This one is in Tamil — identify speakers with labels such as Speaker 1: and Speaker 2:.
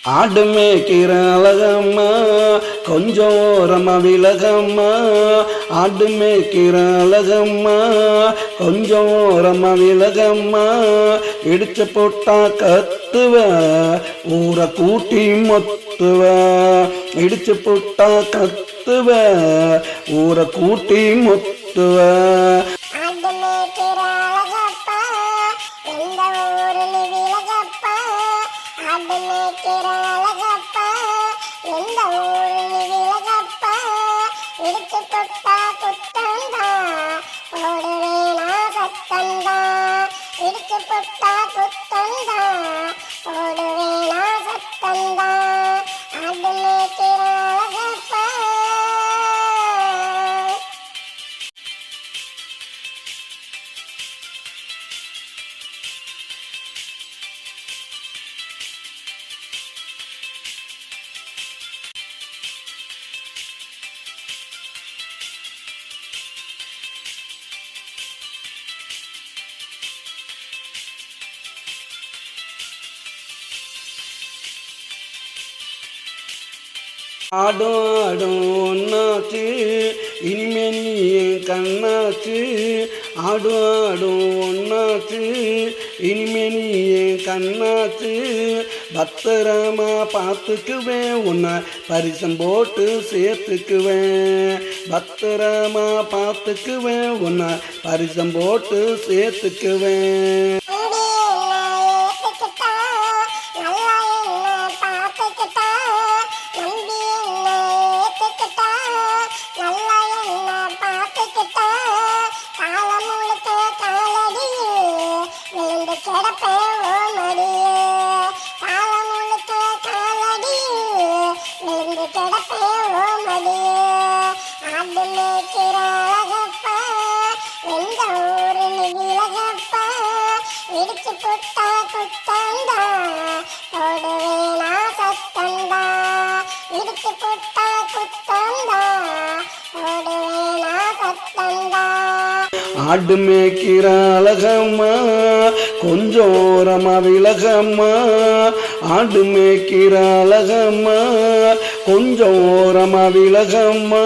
Speaker 1: ஆடு மேய்க்கிற அழகம்மா கொஞ்சம் ஓரமா விலகம்மா. ஆடு மேய்க்கிற அழகம்மா கொஞ்சம் ஓரமா விலகம்மா. இடிச்சு போட்டா கத்துவ ஊரை கூட்டி மொத்துவ. இடிச்சு போட்டா கத்துவ ஊரை கூட்டி மொத்துவ.
Speaker 2: அழகப்பா எந்த ஊரில் விலகப்பா இடிச்சு தொட்டா குத்தந்தா போடுவேனா சத்தந்தா. இடிச்சு தொட்டா குத்தந்தா போடுவேனா சத்தந்தா. ஆடு மேய்க்கிற அழகப்பா.
Speaker 1: ஆடும் ஆடும் ஒன்னாச்சு இனிமே நீ என் கண்ணாச்சு. ஆடும் ஆடும் ஒன்னாச்சு இனிமே நீ என் கண்ணாச்சு. பத்திரமா பார்த்துக்குவேன் உன்னை பரிசம் போட்டு சேர்த்துக்குவேன். பத்திரமா பார்த்துக்குவேன் உன்னை பரிசம் போட்டு சேர்த்துக்குவேன்.
Speaker 2: ஆடு மேய்க்கிற அழகப்பா எந்த ஊரில் விலகப்பா இடிச்சு புட்டா குத்தந்தா போடுவேனா சத்தந்தா. இடிச்சு புட்டா குத்தந்தா போடுவேனா சத்தந்தா.
Speaker 1: ஆடு மேய்க்கிற அழகம்மா கொஞ்சம் ஓரமா விலகம்மா. ஆடு மேய்க்கிற அழகம்மா கொஞ்சம் ஓரமா விலகம்மா.